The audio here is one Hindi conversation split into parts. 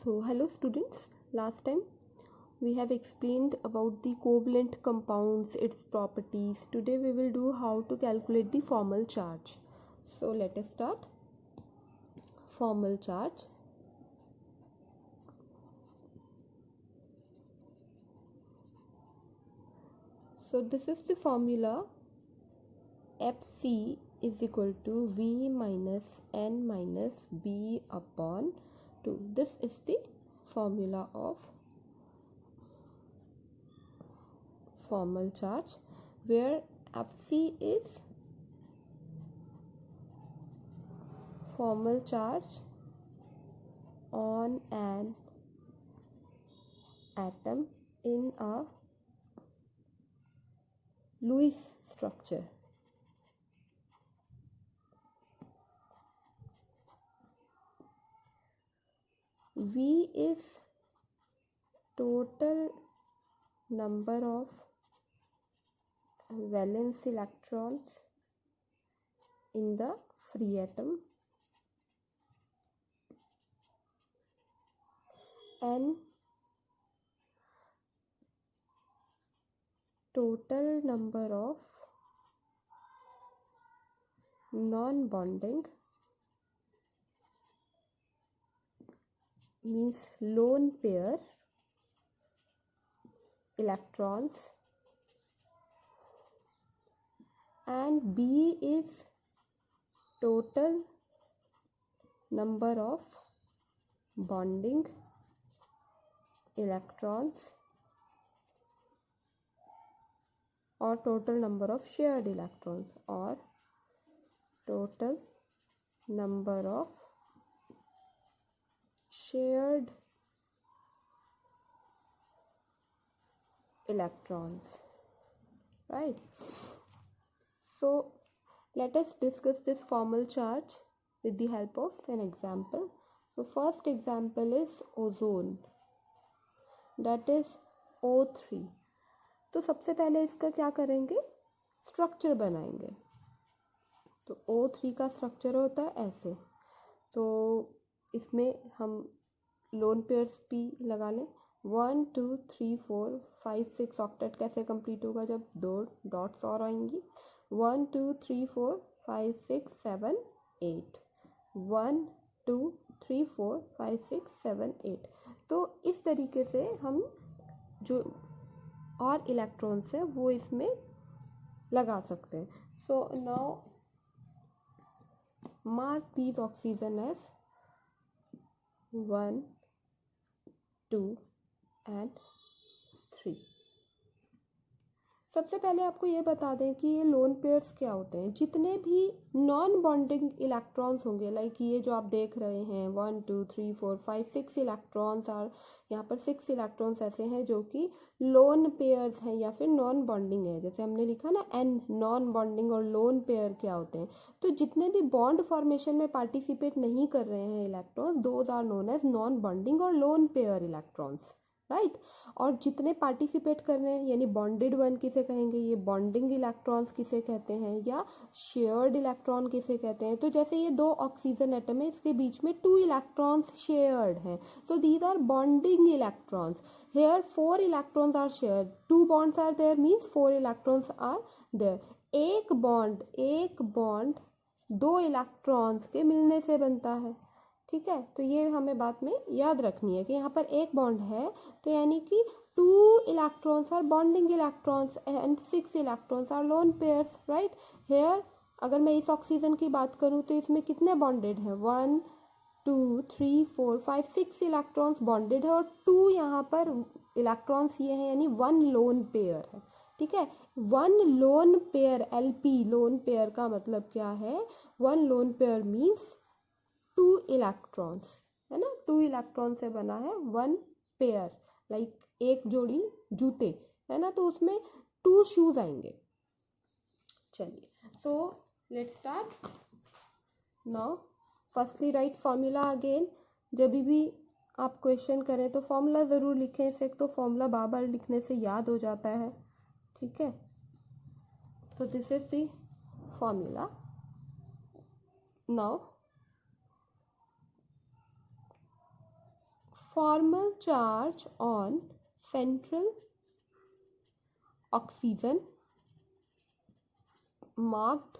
So hello students, last time we have explained about the covalent compounds, its properties. Today we will do how to calculate the formal charge. So let us start. Formal charge. So this is the formula. Fc is equal to V minus N minus B upon 2. This is the formula of formal charge, where Fc is formal charge on an atom in a Lewis structure. V is total number of valence electrons in the free atom. N total number of non-bonding, means lone pair electrons, and B is total number of bonding electrons or total number of shared electrons or total number of shared electrons, right? So let us discuss this formal charge with the help of an example. So first example is ozone, that is O3. तो सबसे पहले इसका क्या करेंगे, स्ट्रक्चर बनाएंगे. तो O3 का स्ट्रक्चर होता है ऐसे. तो इसमें हम लोन पेयर्स भी लगा लें. 1 2 3 4 5 6 ऑक्टेट कैसे कंप्लीट होगा, जब दो डॉट्स और आएंगी. 1 2 3 4 5 6 7 8 1 2 3 4 5 6 7 8. तो इस तरीके से हम जो और इलेक्ट्रॉन्स है वो इसमें लगा सकते हैं. So now mark these oxygen as 1 2 and 3. सबसे पहले आपको ये बता दें कि ये लोन पेयर्स क्या होते हैं. जितने भी नॉन बॉन्डिंग इलेक्ट्रॉन्स होंगे, लाइक ये जो आप देख रहे हैं 1 2 3 4 5 6 इलेक्ट्रॉन्स, और यहाँ पर 6 इलेक्ट्रॉन्स ऐसे हैं जो कि लोन पेयर्स हैं या फिर नॉन बॉन्डिंग है. जैसे हमने लिखा ना एन, नॉन बॉन्डिंग और लोन पेयर क्या होते हैं. तो जितने भी बॉन्ड फॉर्मेशन में पार्टिसिपेट नहीं कर रहे हैं electrons, those are known as non bonding और लोन पेयर इलेक्ट्रॉन्स, राइट. और जितने पार्टिसिपेट कर रहे हैं, यानी बॉन्डेड वन किसे कहेंगे, ये बॉन्डिंग इलेक्ट्रॉन्स किसे कहते हैं, या शेयर्ड इलेक्ट्रॉन किसे कहते हैं. तो जैसे ये दो ऑक्सीजन एटम है, इसके बीच में 2 इलेक्ट्रॉन्स शेयर्ड हैं, so these are bonding electrons. Here 4 electrons are shared, 2 bonds are there, means 4 electrons are there. एक बॉन्ड 2 इलेक्ट्रॉन्स के मिलने से बनता है, ठीक है. तो ये हमें बात में याद रखनी है कि यहाँ पर एक बॉन्ड है, तो यानी कि 2 electrons are bonding electrons and 6 electrons are lone pairs, right. Here अगर मैं इस ऑक्सीजन की बात करूँ तो इसमें कितने बॉन्डेड हैं, 1 2 3 4 5 6 इलेक्ट्रॉन्स बॉन्डेड है, और 2 यहाँ पर इलेक्ट्रॉन्स ये हैं, यानी 1 लोन पेयर है, ठीक है. 1 lone pair, LP lone pair का मतलब क्या है, 1 लोन पेयर मीन्स 2 इलेक्ट्रॉन्स, है ना. 2 इलेक्ट्रॉन से बना है 1 पेयर, लाइक एक जोड़ी जूते, है ना. तो उसमें 2 शूज आएंगे. चलिए, so let's start now. Firstly right formula again. जब भी आप क्वेश्चन करें तो फॉर्मूला ज़रूर लिखें, इसे तो फॉर्मूला बार बार लिखने से याद हो जाता है, ठीक है. तो this is the formula. Now formal charge on central oxygen marked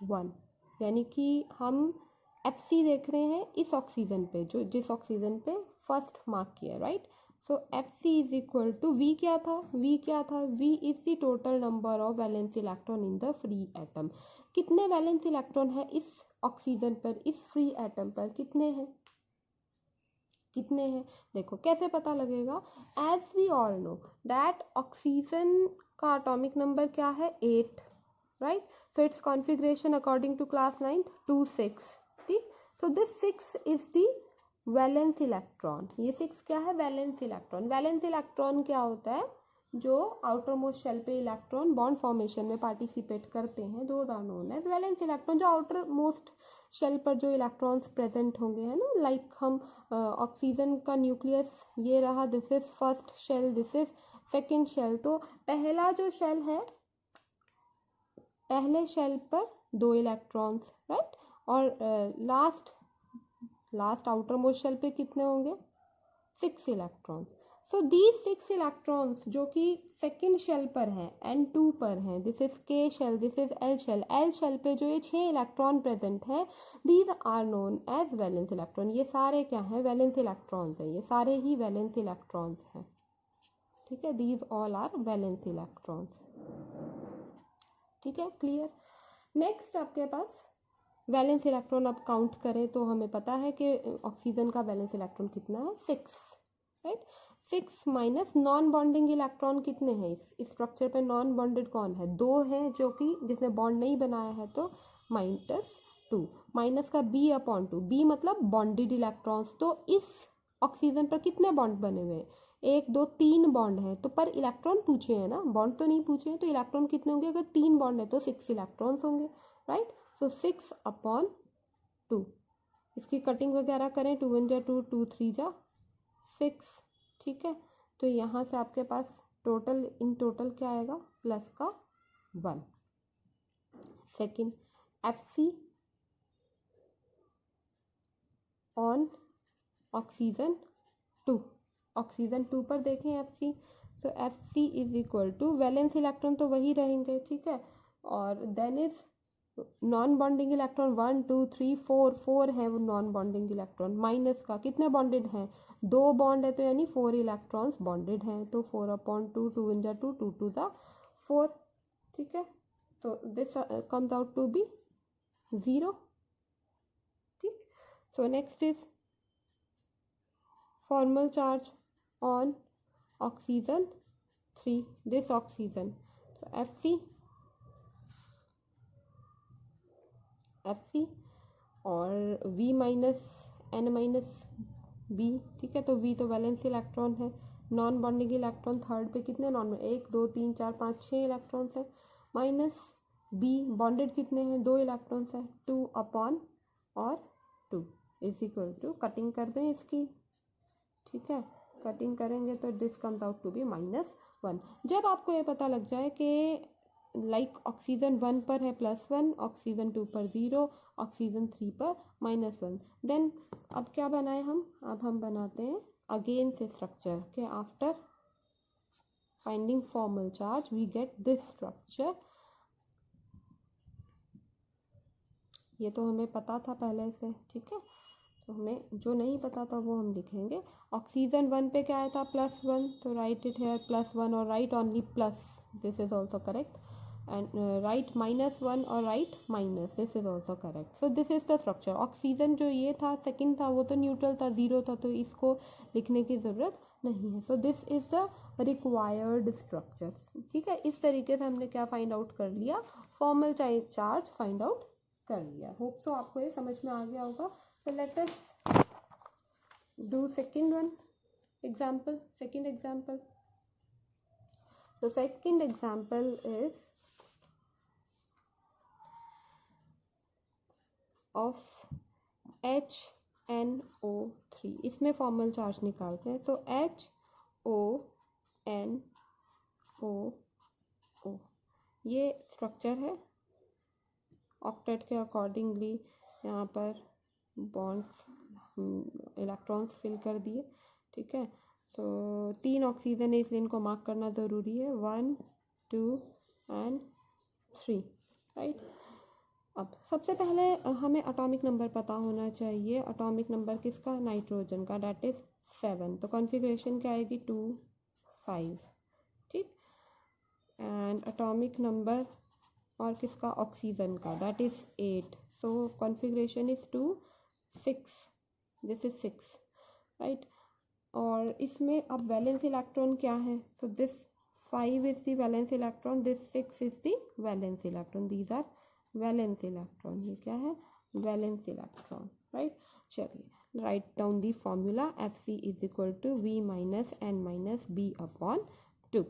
1, यानी कि हम Fc देख रहे हैं इस ऑक्सीजन पे, जो जिस ऑक्सीजन पे फर्स्ट मार्क किया, right. So Fc is equal to V क्या था, V is the total number of valence electron in the free atom. कितने वैलेंस इलेक्ट्रॉन है इस ऑक्सीजन पर, इस फ्री एटम पर, कितने हैं, देखो कैसे पता लगेगा। As we all know that oxygen का एटॉमिक नंबर क्या है, 8, right. So its configuration according to class 9 2 6, ठीक। So this 6 is the valence electron, ये 6 क्या है, वैलेंस इलेक्ट्रॉन। वैलेंस इलेक्ट्रॉन क्या होता है, जो आउटर मोस्ट शेल पे इलेक्ट्रॉन बॉन्ड फॉर्मेशन में पार्टिसिपेट करते हैं, those are known as valence electron. जो आउटर मोस्ट शेल पर जो इलेक्ट्रॉन्स प्रेजेंट होंगे, है ना, लाइक हम ऑक्सीजन का न्यूक्लियस ये रहा, this is first shell, this is second shell. तो पहला जो शेल है, पहले शेल पर 2 इलेक्ट्रॉन्स, राइट, और लास्ट आउटर मोस्ट शेल पे कितने होंगे, 6 इलेक्ट्रॉन्स। सो दीज 6 इलेक्ट्रॉन्स जो कि सेकेंड शेल पर हैं, N2 पर हैं, this is K shell, this is L shell, L shell पे जो ये 6 इलेक्ट्रॉन प्रेजेंट हैं, these are known as valence electron. ये सारे क्या हैं, वैलेंस इलेक्ट्रॉन्स हैं, ये सारे ही वैलेंस इलेक्ट्रॉन्स हैं, ठीक है। These all are valence electrons, ठीक है, क्लियर। नेक्स्ट आपके पास वैलेंस इलेक्ट्रॉन अब काउंट करें तो हमें पता है कि ऑक्सीजन का वैलेंस इलेक्ट्रॉन कितना है, 6, right. 6 minus non bonding electron कितने हैं इस स्ट्रक्चर पे, नॉन बॉन्डेड कौन है, 2 हैं, जो कि जिसने बॉन्ड नहीं बनाया है, तो -2, माइनस का B/2, B मतलब बॉन्डेड इलेक्ट्रॉन्स। तो इस ऑक्सीजन पर कितने बॉन्ड बने हुए हैं, 1 2 3 बॉन्ड है, तो पर इलेक्ट्रॉन पूछे हैं ना, बॉन्ड तो नहीं पूछे हैं, तो इलेक्ट्रॉन कितने होंगे, अगर 3 बॉन्ड है तो 6 इलेक्ट्रॉन्स होंगे, राइट। सो 6/2, इसकी कटिंग वगैरह करें, 2 1 जा 2, 2 3 जा 6, ठीक है। तो यहाँ से आपके पास टोटल, इन टोटल क्या आएगा, प्लस का 1। Second, Fc on oxygen 2, oxygen 2 पर देखें Fc, तो Fc is equal to, valence electron तो वही रहेंगे, ठीक है, और then is non bonding electron 1 2 3 4 है वो नॉन बॉन्डिंग इलेक्ट्रॉन, माइनस का कितने बॉन्डेड हैं, 2 बॉन्ड है, तो यानी 4 इलेक्ट्रॉन्स बॉन्डेड हैं, तो 4/2, 2 1 जा 2, 2 2 जा 4, ठीक है। तो this comes out to be 0, ठीक। So next is formal charge on oxygen 3, this oxygen, so Fc और V minus N minus B, ठीक है। तो V तो वैलेंस इलेक्ट्रॉन है, नॉन बॉन्डिंग इलेक्ट्रॉन थर्ड पे कितने, नॉन 1 2 3 4 5 6 इलेक्ट्रॉन्स हैं, माइनस B बॉन्डेड कितने हैं, 2 इलेक्ट्रॉन्स हैं, 2/2 इज इक्वल टू, कटिंग कर दें इसकी, ठीक है, कटिंग करेंगे तो this comes out to be -1। जब आपको ये पता लग जाए कि लाइक ऑक्सीजन 1 पर है +1, ऑक्सीजन 2 पर 0, ऑक्सीजन 3 पर -1, देन अब क्या बनाए हम, अब हम बनाते हैं अगेन से स्ट्रक्चर के, after finding formal charge we get this structure. ये तो हमें पता था पहले से, ठीक है, तो हमें जो नहीं पता था वो हम लिखेंगे। ऑक्सीजन 1 पे क्या आया था, +1, तो राइट इट हेयर +1 और right only plus, this is also correct, and right -1 और right minus, this is also correct. So this is the structure. Oxygen जो ये था सेकंड था, वो तो न्यूट्रल था, 0 था, तो इसको लिखने की ज़रूरत नहीं है। So this is the required structure, ठीक है। इस तरीके से हमने क्या फाइंड आउट कर लिया, फॉर्मल चार्ज फाइंड आउट कर लिया। होप सो आपको ये समझ में आ गया होगा। So let us do second example. So second example is of HNO3, इसमें फॉर्मल चार्ज निकालते हैं। तो HONOO ये स्ट्रक्चर है, ऑक्टेट के अकॉर्डिंगली यहाँ पर बॉन्ड्स इलेक्ट्रॉन्स फिल कर दिए, ठीक है। सो 3 ऑक्सीजन है इसलिए इनको मार्क करना ज़रूरी है, 1 2 एंड 3, राइट। अब सबसे पहले हमें एटॉमिक नंबर पता होना चाहिए। एटॉमिक नंबर किसका? नाइट्रोजन का, डेट इज 7। तो कॉन्फ़िगरेशन क्या आएगी? 2 5, ठीक। एंड एटॉमिक नंबर और किसका? ऑक्सीजन का, that is 8। So configuration is 2 6, this is 6, right. और इसमें अब वैलेंस इलेक्ट्रॉन क्या है? So this 5 is the valence electron, this 6 is the valence electron, these are valence electron. ये क्या है? Valence electron, right. चलिए right down the formula, Fc is equal to V minus N minus B upon 2।